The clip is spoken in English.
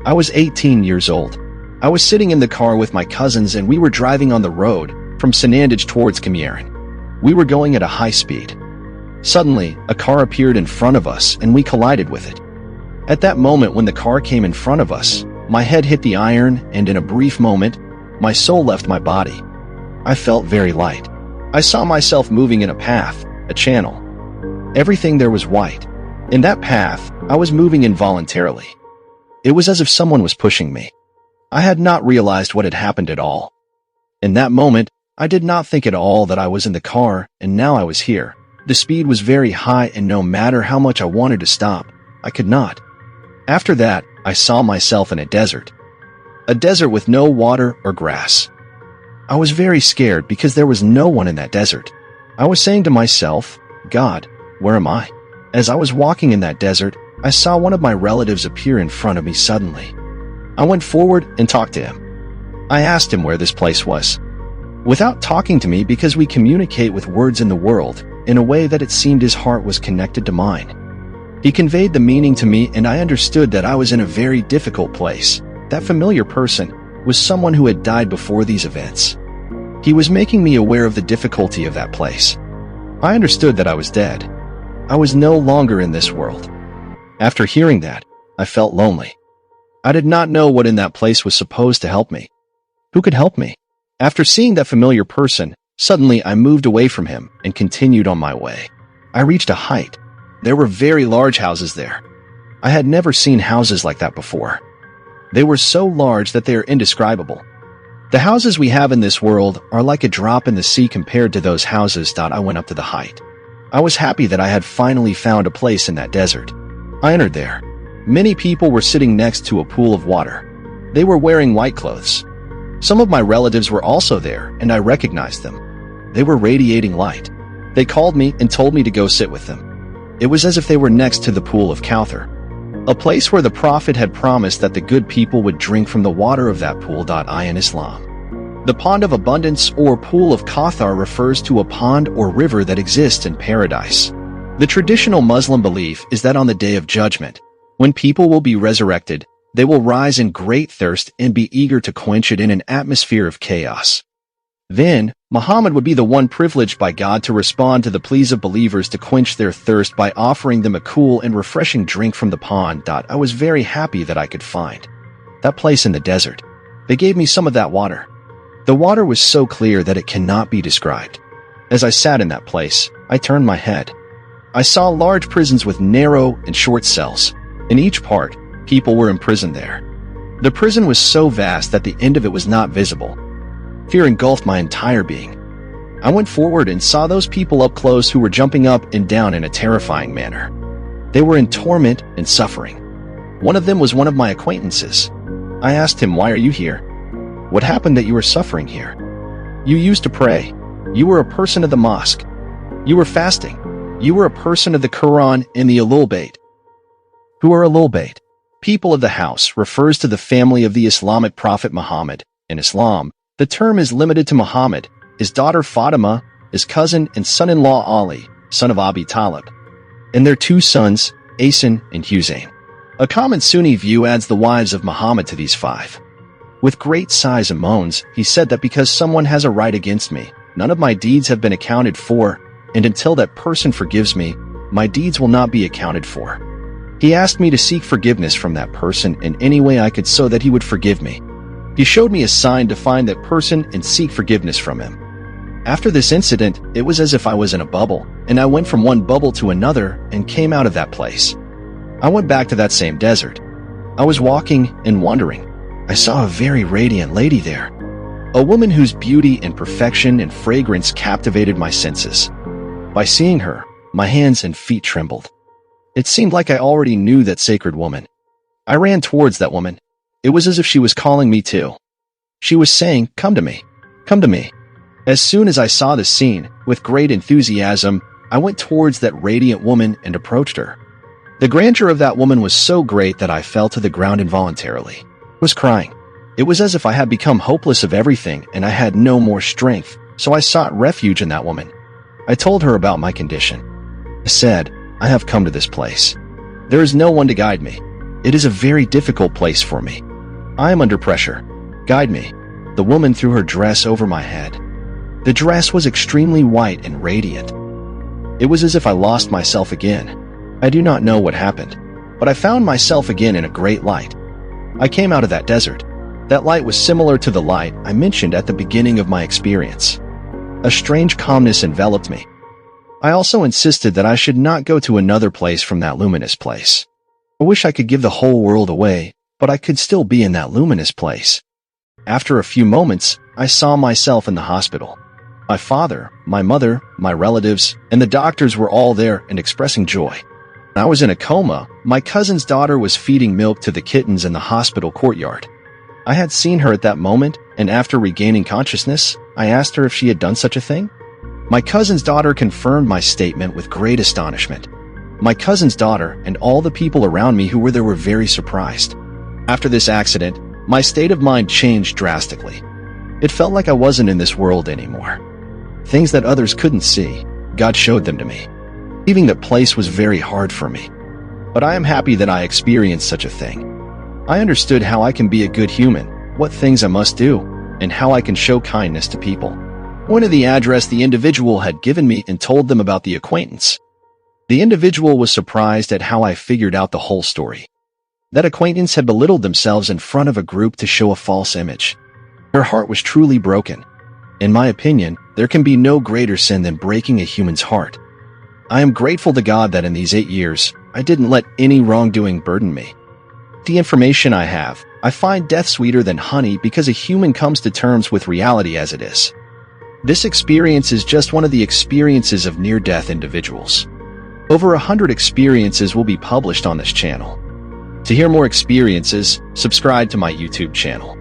I was 18 years old. I was sitting in the car with my cousins and we were driving on the road from Sanandaj towards Camieran. We were going at a high speed. Suddenly, a car appeared in front of us and we collided with it. At that moment when the car came in front of us, my head hit the iron and in a brief moment, my soul left my body. I felt very light. I saw myself moving in a path, a channel. Everything there was white. In that path, I was moving involuntarily. It was as if someone was pushing me. I had not realized what had happened at all. In that moment, I did not think at all that I was in the car and now I was here. The speed was very high and no matter how much I wanted to stop, I could not. After that, I saw myself in a desert. A desert with no water or grass. I was very scared because there was no one in that desert. I was saying to myself, God, where am I? As I was walking in that desert, I saw one of my relatives appear in front of me suddenly. I went forward and talked to him. I asked him where this place was. Without talking to me because we communicate with words in the world, in a way that it seemed his heart was connected to mine. He conveyed the meaning to me and I understood that I was in a very difficult place. That familiar person was someone who had died before these events. He was making me aware of the difficulty of that place. I understood that I was dead. I was no longer in this world. After hearing that, I felt lonely. I did not know what in that place was supposed to help me. Who could help me? After seeing that familiar person, suddenly I moved away from him and continued on my way. I reached a height. There were very large houses there. I had never seen houses like that before. They were so large that they are indescribable. The houses we have in this world are like a drop in the sea compared to those houses. I went up to the height. I was happy that I had finally found a place in that desert. I entered there. Many people were sitting next to a pool of water. They were wearing white clothes. Some of my relatives were also there, and I recognized them. They were radiating light. They called me and told me to go sit with them. It was as if they were next to the pool of Kauthar, a place where the Prophet had promised that the good people would drink from the water of that pool. In Islam, the pond of abundance or pool of Kauthar refers to a pond or river that exists in paradise. The traditional Muslim belief is that on the Day of Judgment, when people will be resurrected, they will rise in great thirst and be eager to quench it in an atmosphere of chaos. Then, Muhammad would be the one privileged by God to respond to the pleas of believers to quench their thirst by offering them a cool and refreshing drink from the pond. I was very happy that I could find that place in the desert. They gave me some of that water. The water was so clear that it cannot be described. As I sat in that place, I turned my head. I saw large prisons with narrow and short cells. In each part, people were imprisoned there. The prison was so vast that the end of it was not visible. Fear engulfed my entire being. I went forward and saw those people up close who were jumping up and down in a terrifying manner. They were in torment and suffering. One of them was one of my acquaintances. I asked him, "Why are you here? What happened that you were suffering here? You used to pray. You were a person of the mosque. You were fasting. You were a person of the Quran and the Ahlul Bayt." Who are Ahlul Bayt? People of the house refers to the family of the Islamic prophet Muhammad. In Islam, the term is limited to Muhammad, his daughter Fatima, his cousin and son-in-law Ali, son of Abi Talib, and their two sons, Asan and Hussein. A common Sunni view adds the wives of Muhammad to these five. With great sighs and moans, he said that because someone has a right against me, none of my deeds have been accounted for, and until that person forgives me, my deeds will not be accounted for. He asked me to seek forgiveness from that person in any way I could so that he would forgive me. He showed me a sign to find that person and seek forgiveness from him. After this incident, it was as if I was in a bubble, and I went from one bubble to another and came out of that place. I went back to that same desert. I was walking and wandering. I saw a very radiant lady there, a woman whose beauty and perfection and fragrance captivated my senses. By seeing her, my hands and feet trembled. It seemed like I already knew that sacred woman. I ran towards that woman. It was as if she was calling me too. She was saying, "Come to me, come to me." As soon as I saw this scene, with great enthusiasm, I went towards that radiant woman and approached her. The grandeur of that woman was so great that I fell to the ground involuntarily. I was crying. It was as if I had become hopeless of everything and I had no more strength, so I sought refuge in that woman. I told her about my condition. I said, "I have come to this place. There is no one to guide me. It is a very difficult place for me. I am under pressure. Guide me." The woman threw her dress over my head. The dress was extremely white and radiant. It was as if I lost myself again. I do not know what happened, but I found myself again in a great light. I came out of that desert. That light was similar to the light I mentioned at the beginning of my experience. A strange calmness enveloped me. I also insisted that I should not go to another place from that luminous place. I wish I could give the whole world away, but I could still be in that luminous place. After a few moments, I saw myself in the hospital. My father, my mother, my relatives, and the doctors were all there and expressing joy. When I was in a coma, my cousin's daughter was feeding milk to the kittens in the hospital courtyard. I had seen her at that moment, and after regaining consciousness, I asked her if she had done such a thing. My cousin's daughter confirmed my statement with great astonishment. My cousin's daughter and all the people around me who were there were very surprised. After this accident, my state of mind changed drastically. It felt like I wasn't in this world anymore. Things that others couldn't see, God showed them to me. Leaving that place was very hard for me. But I am happy that I experienced such a thing. I understood how I can be a good human, what things I must do, and how I can show kindness to people. Pointed the address the individual had given me and told them about the acquaintance. The individual was surprised at how I figured out the whole story. That acquaintance had belittled themselves in front of a group to show a false image. Her heart was truly broken. In my opinion, there can be no greater sin than breaking a human's heart. I am grateful to God that in these 8 years, I didn't let any wrongdoing burden me. The information I have, I find death sweeter than honey because a human comes to terms with reality as it is. This experience is just one of the experiences of near-death individuals. Over 100 experiences will be published on this channel. To hear more experiences, subscribe to my YouTube channel.